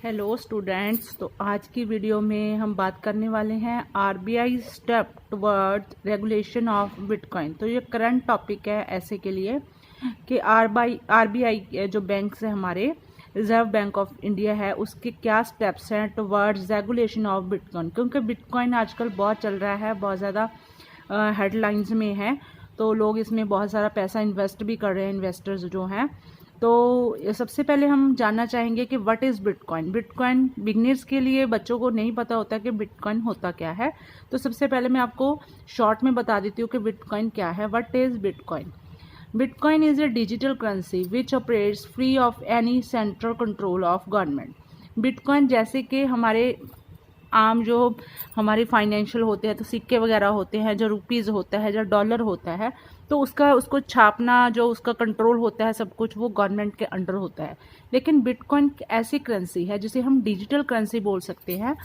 Hello students. तो आज की वीडियो में हम बात करने वाले हैं RBI step towards regulation of bitcoin. तो ये करंट टॉपिक है ऐसे के लिए कि आरबीआई जो बैंक है हमारे रिजर्व बैंक ऑफ इंडिया है, उसके क्या स्टेप्स हैं टुवर्ड्स रेगुलेशन ऑफ बिटकॉइन। क्योंकि बिटकॉइन आजकल बहुत चल रहा है, बहुत ज़्यादा हेडलाइंस में है, तो लोग इसमें बहुत सारा पैसा इन्वेस्ट भी कर रहे हैं, इन्वेस्टर्स जो हैं। तो सबसे पहले हम जानना चाहेंगे कि what is bitcoin. Bitcoin beginners के लिए, बच्चों को नहीं पता होता कि बिटकॉइन होता क्या है। तो सबसे पहले मैं आपको शॉर्ट में बता देती हूँ कि बिटकॉइन क्या है। What is bitcoin? Bitcoin is a digital currency which operates free of any central control of government. Bitcoin जैसे कि हमारे आम जो हमारे फाइनेंशियल होते हैं, तो सिक्के वगैरह होते हैं, जो रुपीज़ होता है, जो डॉलर होता है, तो उसको छापना, जो उसका कंट्रोल होता है, सब कुछ वो गवर्नमेंट के अंडर होता है। लेकिन बिटकॉइन ऐसी करेंसी है जिसे हम डिजिटल करेंसी बोल सकते हैं,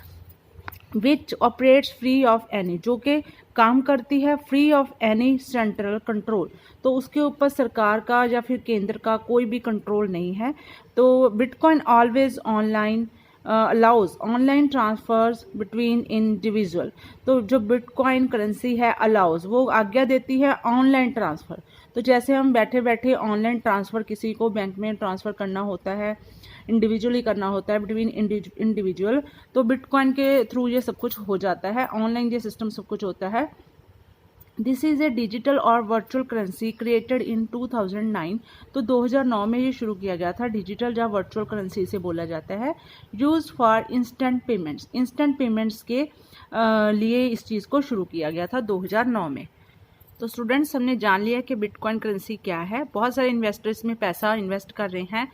which operates free of any, जो कि काम करती है free of any central control. तो उसके ऊपर सरकार का या फिर केंद्र का कोई भी कंट्रोल नहीं है। तो bitcoin always online allows online transfers between individual. तो जो बिटकॉइन करेंसी है अलाउज, वो आज्ञा देती है ऑनलाइन ट्रांसफ़र। तो जैसे हम बैठे बैठे ऑनलाइन ट्रांसफ़र किसी को बैंक में ट्रांसफ़र करना होता है, इंडिविजुअली करना होता है बिटवीन इंडिविजुअल, तो बिटकॉइन के थ्रू ये सब कुछ हो जाता है, ऑनलाइन ये सिस्टम सब कुछ होता है। दिस इज़ ए डिजिटल और वर्चुअल करेंसी क्रिएटेड इन 2009। तो 2009 में ये शुरू किया गया था। डिजिटल या वर्चुअल करेंसी से बोला जाता है। Use for instant payments, instant payments के लिए इस चीज़ को शुरू किया गया था 2009 में। तो स्टूडेंट्स, हमने जान लिया कि बिटकॉइन करेंसी क्या है। बहुत सारे इन्वेस्टर्स में पैसा इन्वेस्ट कर रहे हैं।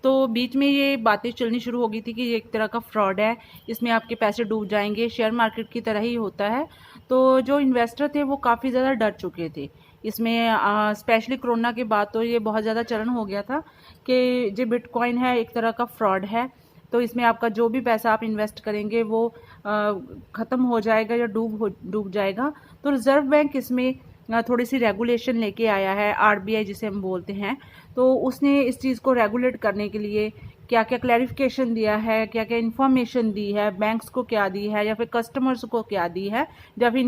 तो बीच में ये बातें चलनी शुरू हो गई थी कि ये एक तरह का फ्रॉड है, इसमें आपके पैसे डूब जाएंगे, शेयर मार्केट की तरह ही होता है। तो जो इन्वेस्टर थे वो काफ़ी ज़्यादा डर चुके थे इसमें। स्पेशली कोरोना के बाद तो ये बहुत ज़्यादा चलन हो गया था कि जो बिटकॉइन है एक तरह का फ्रॉड है। तो इसमें आपका जो भी पैसा आप इन्वेस्ट करेंगे वो ख़त्म हो जाएगा या डूब जाएगा। तो रिज़र्व बैंक इसमें थोड़ी सी रेगुलेशन लेके आया है, आरबीआई जिसे हम बोलते हैं। तो उसने इस चीज़ को रेगुलेट करने के लिए क्या क्या क्लैरिफिकेशन दिया है, क्या क्या इन्फॉर्मेशन दी है, बैंक्स को क्या दी है, या फिर कस्टमर्स को क्या दी है, या फिर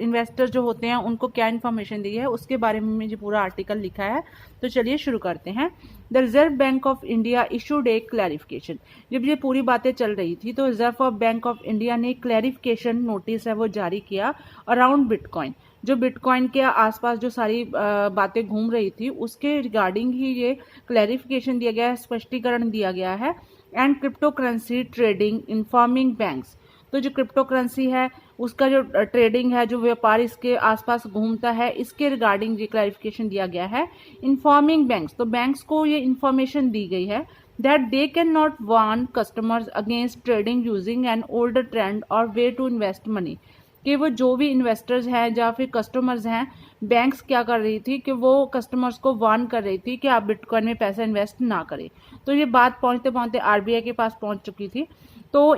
इन्वेस्टर जो होते हैं उनको क्या इन्फॉर्मेशन दी है, उसके बारे में जो पूरा आर्टिकल लिखा है। तो चलिए शुरू करते हैं। The reserve Bank of India issued A clarification. जब ये पूरी बातें चल रही थी तो रिजर्व बैंक ऑफ इंडिया ने क्लैरिफिकेशन नोटिस है वो जारी किया अराउंड बिटकॉइन। जो बिटकॉइन के आसपास जो सारी बातें घूम रही थी उसके रिगार्डिंग ही ये क्लैरिफिकेशन दिया गया है, स्पष्टीकरण दिया गया है। And crypto currency trading informing banks. तो जो क्रिप्टो करेंसी है उसका जो ट्रेडिंग है, जो व्यापार इसके आसपास घूमता है, इसके रिगार्डिंग ये क्लैरिफिकेशन दिया गया है। इन्फॉर्मिंग बैंक्स, तो बैंक्स को ये इन्फॉर्मेशन दी गई है that they cannot warn customers against trading using an older trend or way to invest money। कि वो जो भी इन्वेस्टर्स हैं या फिर कस्टमर्स हैं, बैंक्स क्या कर रही थी कि वो कस्टमर्स को वार्न कर रही थी कि आप बिटकॉइन में पैसा इन्वेस्ट ना करें। तो ये बात पहुंचते पहुंचते आरबीआई के पास पहुंच चुकी थी। तो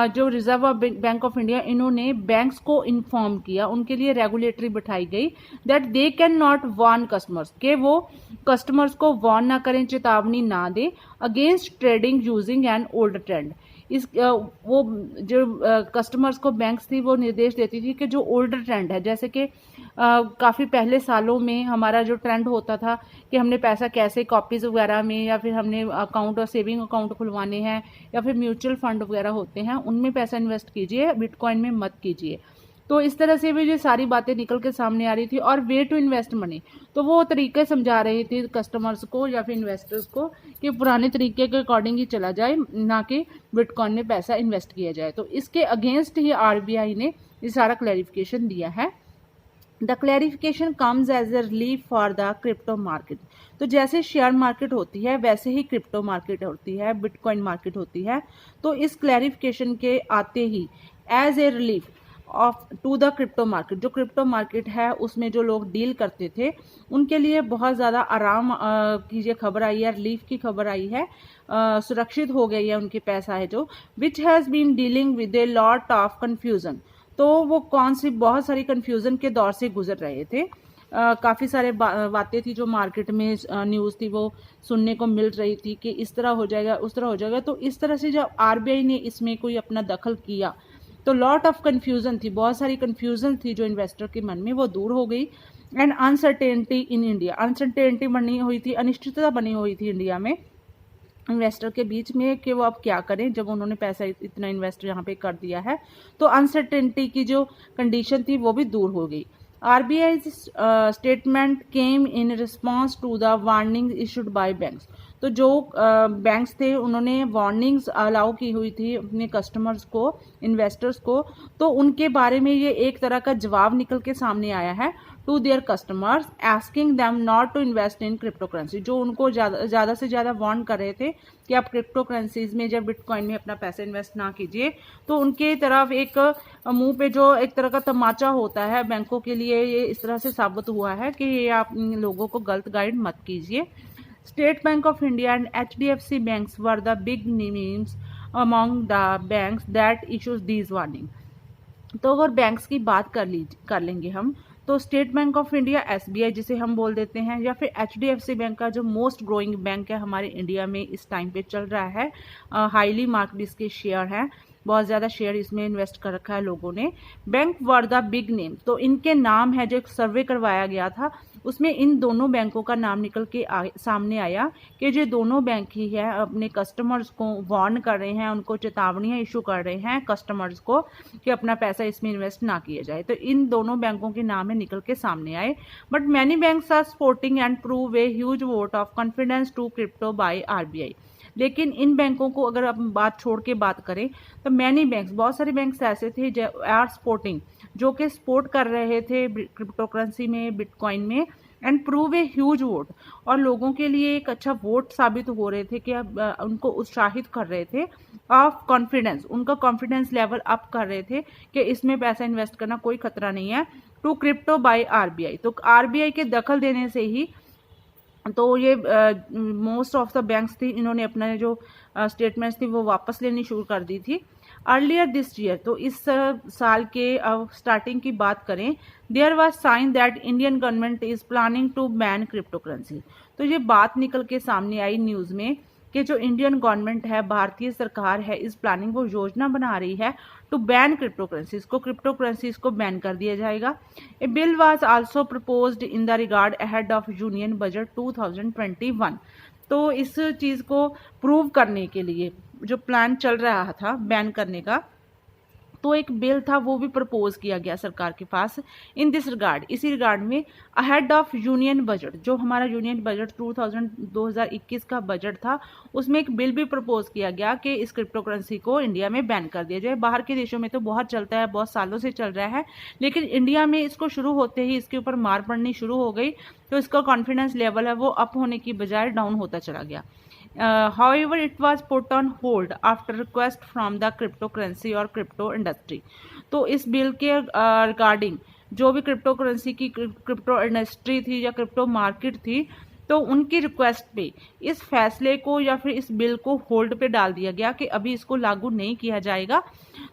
जो रिजर्व बैंक ऑफ इंडिया, इन्होंने बैंक्स को इन्फॉर्म किया, उनके लिए रेगुलेटरी बिठाई गई that they can not warn customers, के वो कस्टमर्स को वार्न ना करें, चेतावनी ना दें against trading using an old trend. वो जो कस्टमर्स को बैंक्स थी वो निर्देश देती थी कि जो ओल्डर ट्रेंड है, जैसे कि काफ़ी पहले सालों में हमारा जो ट्रेंड होता था कि हमने पैसा कैसे कॉपीज़ वगैरह में, या फिर हमने अकाउंट और सेविंग अकाउंट खुलवाने हैं, या फिर म्यूचुअल फंड वगैरह होते हैं, उनमें पैसा इन्वेस्ट कीजिए, बिटकॉइन में मत कीजिए। तो इस तरह से भी ये सारी बातें निकल के सामने आ रही थी। और वे टू इन्वेस्ट मनी, तो वो तरीके समझा रही थी कस्टमर्स को या फिर इन्वेस्टर्स को कि पुराने तरीके के अकॉर्डिंग ही चला जाए, ना कि बिटकॉइन में पैसा इन्वेस्ट किया जाए। तो इसके अगेंस्ट ही आरबीआई ने ये सारा क्लैरिफिकेशन दिया है। The clarification comes as a relief for the crypto market. तो जैसे शेयर मार्केट होती है वैसे ही क्रिप्टो मार्केट होती है, बिटकॉइन मार्केट होती है। तो इस क्लैरिफिकेशन के आते ही as a relief of to the crypto market, जो क्रिप्टो मार्केट है उसमें जो लोग डील करते थे उनके लिए बहुत ज़्यादा आराम की ये खबर आई है, रिलीफ की खबर आई है, सुरक्षित हो गई है उनके पैसा है जो, which has been dealing with a lot of confusion. तो वो कौन सी बहुत सारी कन्फ्यूज़न के दौर से गुजर रहे थे। काफ़ी सारे बातें थी जो मार्केट में न्यूज़ थी वो सुनने को मिल रही थी कि इस तरह हो जाएगा उस तरह हो जाएगा। तो इस तरह से जब आरबीआई ने इसमें कोई अपना दखल किया तो लॉट ऑफ कन्फ्यूज़न थी, बहुत सारी कन्फ्यूज़न थी जो इन्वेस्टर के मन में, वो दूर हो गई। And uncertainty in India, uncertainty बनी हुई थी, अनिश्चितता बनी हुई थी इंडिया में इन्वेस्टर के बीच में कि वो अब क्या करें जब उन्होंने पैसा इतना इन्वेस्ट यहाँ पे कर दिया है। तो अनसर्टेनिटी की जो कंडीशन थी वो भी दूर हो गई। RBI statement came in response to the warning issued by banks. तो जो बैंक्स थे उन्होंने वार्निंग्स अलाउ की हुई थी अपने कस्टमर्स को, इन्वेस्टर्स को, तो उनके बारे में ये एक तरह का जवाब निकल के सामने आया है to their customers asking them not to invest in crypto currency. जो उनको ज़्यादा से ज़्यादा वार्न कर रहे थे कि आप क्रिप्टो करेंसीज में जब बिटकॉइन में अपना पैसा इन्वेस्ट ना कीजिए। तो उनके तरफ एक मुंह पे जो एक तरह का तमाचा होता है बैंकों के लिए, ये इस तरह से साबित हुआ है कि ये आप लोगों को गलत गाइड मत कीजिए। State bank of India and HDFC banks were the big names among the banks that issues these warning. तो अगर बैंक्स की बात कर लेंगे हम, तो state bank of India SBI जिसे हम बोल देते हैं, या फिर HDFC बैंक का जो मोस्ट ग्रोइंग बैंक है हमारे इंडिया में इस टाइम पे चल रहा है, हाईली मार्केट इसके शेयर हैं, बहुत ज़्यादा शेयर इसमें इन्वेस्ट कर रखा है लोगों ने। Bank were the big name, तो इनके नाम है, जो एक सर्वे करवाया गया था उसमें इन दोनों बैंकों का नाम निकल के सामने आया कि जो दोनों बैंक ही है अपने कस्टमर्स को वार्न कर रहे हैं, उनको चेतावनियां इशू कर रहे हैं कस्टमर्स को कि अपना पैसा इसमें इन्वेस्ट ना किया जाए। तो इन दोनों बैंकों के नाम है निकल के सामने आए। But many banks are supporting and prove a huge vote of confidence to crypto by RBI. लेकिन इन बैंकों को अगर आप बात छोड़ के बात करें तो मैनी बैंक्स, बहुत सारे बैंक्स ऐसे थे जो आर सपोर्टिंग, जो कि सपोर्ट कर रहे थे क्रिप्टो करेंसी में, बिटकॉइन में, and prove a huge vote, और लोगों के लिए एक अच्छा वोट साबित हो रहे थे कि अब उनको उत्साहित कर रहे थे ऑफ कॉन्फिडेंस, उनका कॉन्फिडेंस लेवल अप कर रहे थे कि इसमें पैसा इन्वेस्ट करना कोई खतरा नहीं है टू क्रिप्टो बाय आरबीआई। तो आरबीआई के दखल देने से ही तो ये मोस्ट ऑफ द बैंक्स थी, इन्होंने अपना जो स्टेटमेंट्स थी वो वापस लेनी शुरू कर दी थी। अर्लियर दिस ईयर, तो इस साल के स्टार्टिंग की बात करें, there was sign that Indian government is planning to ban crypto currency. तो ये बात निकल के सामने आई न्यूज़ में कि जो इंडियन गवर्नमेंट है, भारतीय सरकार है, इस प्लानिंग को योजना बना रही है टू बैन क्रिप्टो करेंसीज को बैन कर दिया जाएगा। A bill was also proposed in the regard ahead of union budget 2021। तो इस चीज़ को प्रूव करने के लिए जो प्लान चल रहा था बैन करने का, तो एक बिल था वो भी प्रपोज किया गया सरकार के पास इन दिस रिगार्ड, इसी रिगार्ड में अहेड ऑफ यूनियन बजट, जो हमारा यूनियन बजट 2021 का बजट था उसमें एक बिल भी प्रपोज किया गया कि इस क्रिप्टो करेंसी को इंडिया में बैन कर दिया जाए। बाहर के देशों में तो बहुत चलता है, बहुत सालों से चल रहा है, लेकिन इंडिया में इसको शुरू होते ही इसके ऊपर मार पड़नी शुरू हो गई, तो इसका कॉन्फिडेंस लेवल है वो अप होने की बजाय डाउन होता चला गया। However, it was put on hold after request from the cryptocurrency और क्रिप्टो इंडस्ट्री। तो इस बिल के रिगार्डिंग जो भी क्रिप्टो करेंसी की क्रिप्टो इंडस्ट्री थी या क्रिप्टो मार्केट थी, तो उनकी रिक्वेस्ट पे इस फैसले को या फिर इस बिल को होल्ड पे डाल दिया गया कि अभी इसको लागू नहीं किया जाएगा।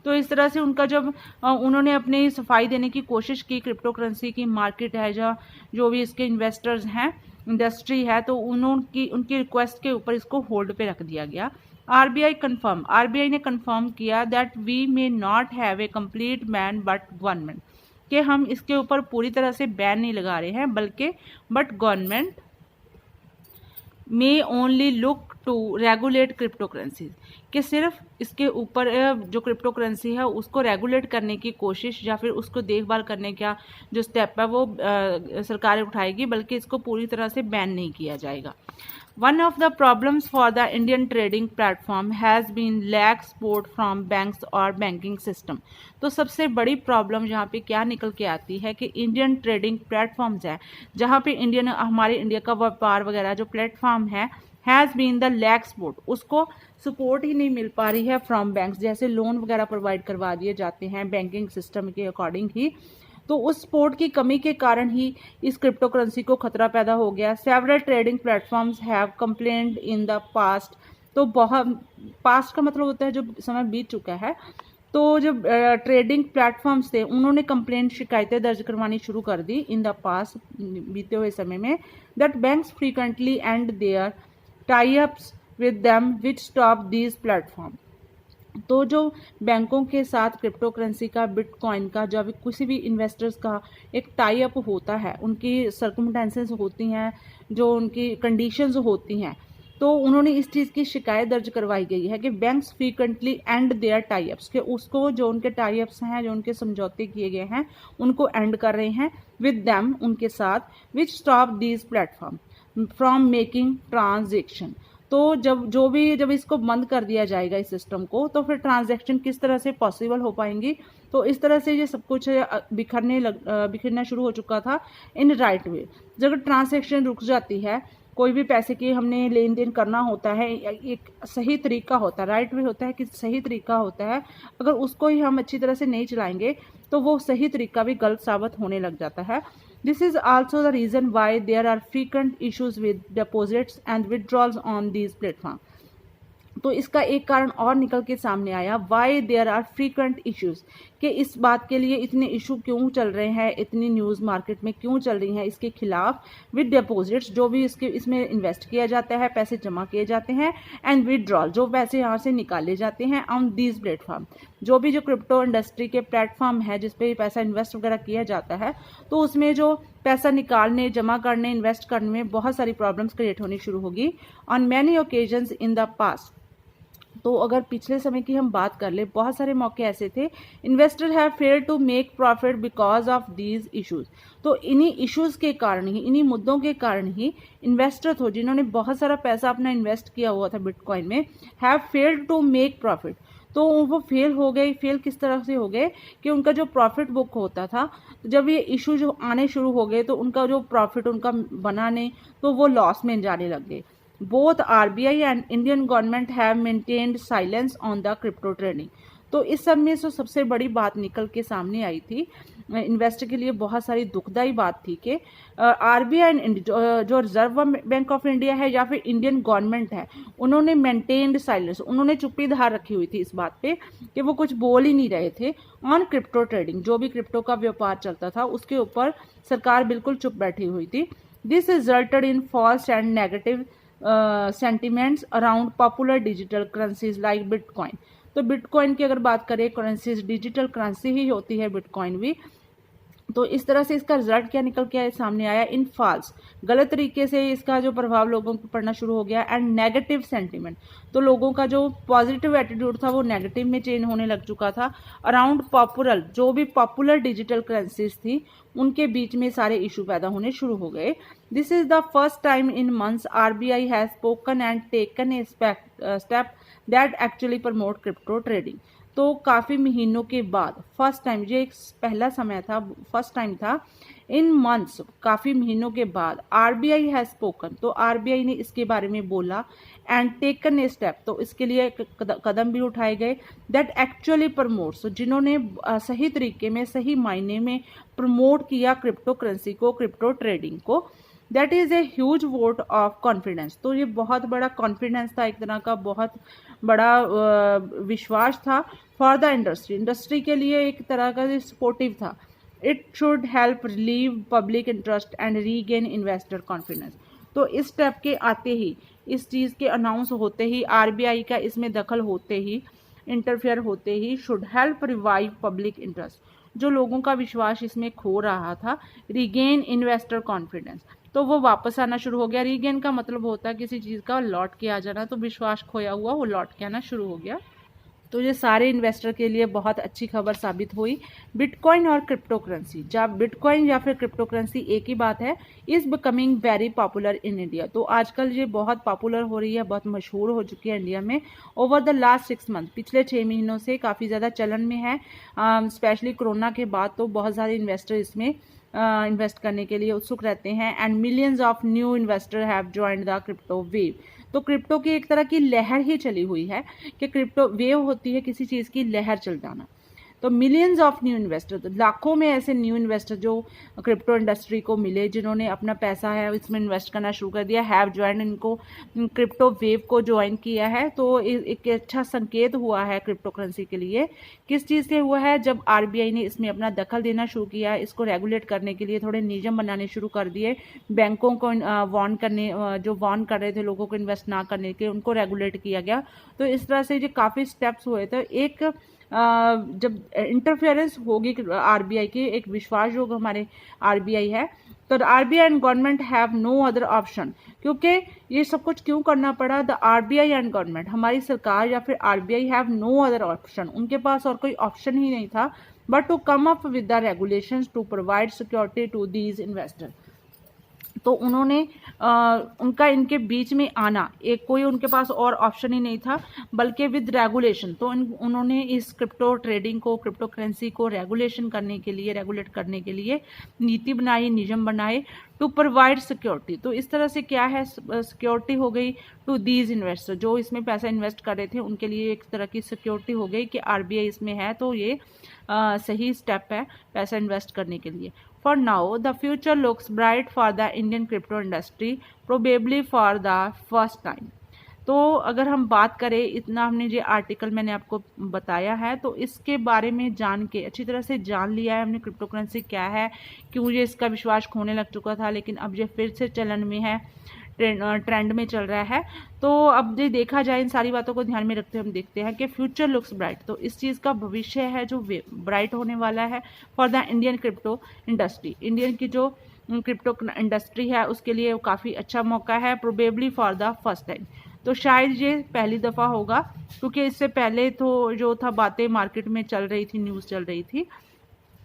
तो इस तरह से उनका जब उन्होंने अपनी सफाई देने की कोशिश की, क्रिप्टो करेंसी की मार्केट है या जो भी इसके इन्वेस्टर्स हैं, इंडस्ट्री है, तो उनकी रिक्वेस्ट के ऊपर इसको होल्ड पे रख दिया गया। आरबीआई ने कंफर्म किया that we may not have a complete ban but government, कि हम इसके ऊपर पूरी तरह से बैन नहीं लगा रहे हैं, बल्कि but government may only look to regulate crypto currency, कि सिर्फ इसके ऊपर जो क्रिप्टो करेंसी है उसको रेगुलेट करने की कोशिश या फिर उसको देखभाल करने का जो स्टेप है वो सरकार उठाएगी, बल्कि इसको पूरी तरह से बैन नहीं किया जाएगा। One of the problems for the Indian trading platform has been lack support from banks और banking system। तो सबसे बड़ी प्रॉब्लम यहाँ पे क्या निकल के आती है कि इंडियन ट्रेडिंग प्लेटफॉर्म्स है, जहाँ पे हमारे इंडिया का व्यापार वगैरह जो प्लेटफॉर्म है, has been the lack support, उसको सपोर्ट ही नहीं मिल पा रही है फ्रॉम बैंक्स। जैसे लोन वगैरह प्रोवाइड करवा दिए जाते हैं बैंकिंग सिस्टम के अकॉर्डिंग ही, तो उस सपोर्ट की कमी के कारण ही इस क्रिप्टो करेंसी को खतरा पैदा हो गया। Several trading platforms have complained in the past, तो बहुत पास्ट का मतलब होता है जो समय बीत चुका है, तो जब ट्रेडिंग प्लेटफॉर्म्स थे उन्होंने कंप्लेंट शिकायतें दर्ज करवानी शुरू कर दी इन द पास बीते हुए समय में, that banks frequently and their tie ups with them which stop these platform. तो जो बैंकों के साथ क्रिप्टो करेंसी का, बिटकॉइन का, जब किसी भी इन्वेस्टर्स का एक टाई अप होता है, उनकी सर्कमस्टेंसेस होती हैं, जो उनकी कंडीशंस होती हैं, तो उन्होंने इस चीज़ की शिकायत दर्ज करवाई गई है कि banks frequently and their tie ups, के उसको जो उनके टाई अप्स हैं, जो उनके समझौते किए गए हैं, उनको एंड कर रहे हैं विद दैम, उनके साथ, विच stop these platform from making transaction. तो जब इसको बंद कर दिया जाएगा इस सिस्टम को, तो फिर ट्रांजैक्शन किस तरह से पॉसिबल हो पाएंगी। तो इस तरह से ये सब कुछ बिखरना शुरू हो चुका था इन राइट वे। जब ट्रांजैक्शन रुक जाती है, कोई भी पैसे की हमने लेन देन करना होता है, एक सही तरीका होता है, राइट वे होता है कि सही तरीका होता है, अगर उसको ही हम अच्छी तरह से नहीं चलाएंगे तो वो सही तरीका भी गलत साबित होने लग जाता है। This is also the reason why there are frequent issues with deposits and withdrawals on these platforms. तो इसका एक कारण और निकल के सामने आया, why there are frequent issues, कि इस बात के लिए इतने इशू क्यों चल रहे हैं, इतनी न्यूज़ मार्केट में क्यों चल रही हैं इसके खिलाफ, विद डिपॉजिट्स, जो भी इसमें इन्वेस्ट किया जाता है, पैसे जमा किए जाते हैं, एंड विदड्रॉल, जो पैसे यहाँ से निकाले जाते हैं ऑन दीज प्लेटफॉर्म, जो भी जो क्रिप्टो इंडस्ट्री के प्लेटफॉर्म है जिस पे पैसा इन्वेस्ट वगैरह किया जाता है, तो उसमें जो पैसा निकालने, जमा करने, इन्वेस्ट करने में बहुत सारी प्रॉब्लम्स क्रिएट होनी शुरू होगी on many occasions in the past. तो अगर पिछले समय की हम बात कर ले, बहुत सारे मौके ऐसे थे, investor have failed to make profit because of these issues. तो इन्हीं इश्यूज के कारण ही, इन्हीं मुद्दों के कारण ही इन्वेस्टर थे जिन्होंने बहुत सारा पैसा अपना इन्वेस्ट किया हुआ था बिटकॉइन में, have failed to make profit. तो वो फेल हो गए। फेल किस तरह से हो गए कि उनका जो प्रॉफिट बुक होता था, जब ये इशू जो आने शुरू हो गए तो उनका जो प्रॉफिट उनका बना नहीं, तो वो लॉस में जाने लग गए। Both RBI and Indian government have maintained silence on the crypto trading. तो इस सब में सबसे बड़ी बात निकल के सामने आई थी, इन्वेस्टर के लिए बहुत सारी दुखदाई बात थी कि RBI एंड जो रिजर्व बैंक ऑफ इंडिया है या फिर इंडियन गवर्नमेंट है, उन्होंने मेंटेन्ड साइलेंस, उन्होंने चुप्पी धार रखी हुई थी इस बात पे कि वो कुछ बोल ही नहीं रहे थे ऑन क्रिप्टो ट्रेडिंग। जो भी क्रिप्टो का व्यापार चलता था उसके ऊपर सरकार बिल्कुल चुप बैठी हुई थी। This resulted in falls and negative sentiments around popular digital currencies like bitcoin. तो बिटकॉइन की अगर बात करें, करेंसीज डिजिटल करेंसी ही होती है बिटकॉइन भी। तो इस तरह से इसका रिजल्ट क्या निकल के सामने आया, इन फॉल्स, गलत तरीके से इसका जो प्रभाव लोगों को पड़ना शुरू हो गया, एंड नेगेटिव सेंटिमेंट, तो लोगों का जो पॉजिटिव एटीट्यूड था वो नेगेटिव में चेंज होने लग चुका था अराउंड पॉपुलर, जो भी पॉपुलर डिजिटल करेंसीज थी उनके बीच में सारे इशू पैदा होने शुरू हो गए। This is the first time in months RBI has spoken and taken a step that actually promote crypto trading. तो काफ़ी महीनों के बाद, फर्स्ट टाइम, ये एक पहला समय था, फर्स्ट टाइम था इन मंथ्स, काफ़ी महीनों के बाद RBI हैज स्पोकन, तो RBI ने इसके बारे में बोला, एंड टेकन ए स्टेप, तो इसके लिए कदम भी उठाए गए, दैट एक्चुअली प्रमोट्स, जिन्होंने सही तरीके में, सही मायने में प्रमोट किया क्रिप्टो करेंसी को, क्रिप्टो ट्रेडिंग को। That is a huge vote of confidence. तो ये बहुत बड़ा कॉन्फिडेंस था, एक तरह का बहुत बड़ा विश्वास था फॉर द इंडस्ट्री, इंडस्ट्री के लिए एक तरह का सपोर्टिव था। It should help relieve public interest and regain investor confidence. तो इस स्टेप के आते ही, इस चीज़ के अनाउंस होते ही, RBI का इसमें दखल होते ही, इंटरफेयर होते ही, should help revive public interest, जो लोगों का विश्वास इसमें खो रहा था, रीगेन इन्वेस्टर कॉन्फिडेंस, तो वो वापस आना शुरू हो गया। रीगेन का मतलब होता है किसी चीज़ का लौट के आ जाना, तो विश्वास खोया हुआ वो लौट के आना शुरू हो गया। तो ये सारे इन्वेस्टर के लिए बहुत अच्छी खबर साबित हुई। बिटकॉइन और क्रिप्टो करेंसी, जब बिटकॉइन या फिर क्रिप्टो करेंसी एक ही बात है, is becoming very popular in India. तो आजकल ये बहुत पॉपुलर हो रही है, बहुत मशहूर हो चुकी है इंडिया में। ओवर द लास्ट 6 मंथ, पिछले 6 महीनों से काफ़ी ज़्यादा चलन में है, स्पेशली कोरोना के बाद तो बहुत सारे इन्वेस्टर इसमें इन्वेस्ट करने के लिए उत्सुक रहते हैं, and millions of new investor have joined the crypto wave. तो क्रिप्टो की एक तरह की लहर ही चली हुई है, कि क्रिप्टो वेव होती है किसी चीज़ की लहर चल जाना। तो मिलियंस ऑफ न्यू इन्वेस्टर, तो लाखों में ऐसे न्यू इन्वेस्टर जो क्रिप्टो इंडस्ट्री को मिले, जिन्होंने अपना पैसा है इसमें इन्वेस्ट करना शुरू कर दिया, हैव ज्वाइन, इनको क्रिप्टो वेव को ज्वाइन किया है। तो एक अच्छा संकेत हुआ है क्रिप्टो करेंसी के लिए। किस चीज़ से हुआ है? जब आरबीआई ने इसमें अपना दखल देना शुरू किया, इसको रेगुलेट करने के लिए थोड़े नियम बनाने शुरू कर दिए, बैंकों को वार्न करने, जो वार्न कर रहे थे लोगों को इन्वेस्ट ना करने के, उनको रेगुलेट किया गया। तो इस तरह से जो काफ़ी स्टेप्स हुए थे, एक जब इंटरफेरेंस होगी आरबीआई की, एक विश्वास जो हमारे आरबीआई है, तो RBI and government have no other option. क्योंकि ये सब कुछ क्यों करना पड़ा? द आरबीआई एंड गवर्नमेंट, हमारी सरकार या फिर RBI have no other option, उनके पास और कोई ऑप्शन ही नहीं था but to come up with the regulations to provide security to these investor. तो उन्होंने उनका इनके बीच में आना, एक कोई उनके पास और ऑप्शन ही नहीं था बल्कि विद रेगुलेशन। तो उन्होंने इस क्रिप्टो ट्रेडिंग को, क्रिप्टो करेंसी को रेगुलेट करने के लिए नीति बनाई, नियम बनाए टू प्रोवाइड सिक्योरिटी। तो इस तरह से क्या है, सिक्योरिटी हो गई टू दीज इन्वेस्टर, जो इसमें पैसा इन्वेस्ट कर रहे थे उनके लिए एक तरह की सिक्योरिटी हो गई कि आरबीआई इसमें है, तो ये सही स्टेप है पैसा इन्वेस्ट करने के लिए। For now, the future looks bright for the Indian crypto industry, probably for the first time. तो अगर हम बात करें, इतना हमने जो आर्टिकल मैंने आपको बताया है, तो इसके बारे में जान के अच्छी तरह से जान लिया है हमने क्रिप्टो करेंसी क्या है, क्यों ये इसका विश्वास खोने लग चुका था लेकिन अब ये फिर से चलन में है, ट्रेंड में चल रहा है। तो अब ये देखा जाए, इन सारी बातों को ध्यान में रखते हुए हम देखते हैं कि फ्यूचर लुक्स ब्राइट, तो इस चीज़ का भविष्य है जो ब्राइट होने वाला है for the Indian crypto industry. Indian की जो क्रिप्टो इंडस्ट्री है उसके लिए काफ़ी अच्छा मौका है, probably for the first time. तो शायद ये पहली दफ़ा होगा, क्योंकि इससे पहले तो जो था बातें मार्केट में चल रही थी, न्यूज़ चल रही थी,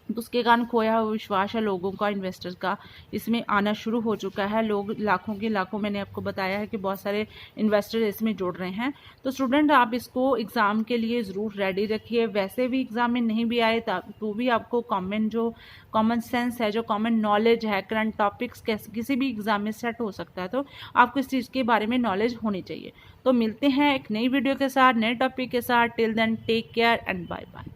तो उसके कारण खोया हुआ विश्वास है लोगों का, इन्वेस्टर्स का, इसमें आना शुरू हो चुका है। लोग लाखों के लाखों, मैंने आपको बताया है कि बहुत सारे इन्वेस्टर इसमें जुड़ रहे हैं। तो स्टूडेंट, आप इसको एग्ज़ाम के लिए ज़रूर रेडी रखिए। वैसे भी एग्ज़ाम में नहीं भी आए तो भी आपको कॉमन सेंस है, जो कॉमन नॉलेज है, करंट टॉपिक्स किसी भी एग्ज़ाम में सेट हो सकता है, तो आपको इस चीज़ के बारे में नॉलेज होनी चाहिए। तो मिलते हैं एक नई वीडियो के साथ, नए टॉपिक के साथ। Till then take care and bye bye.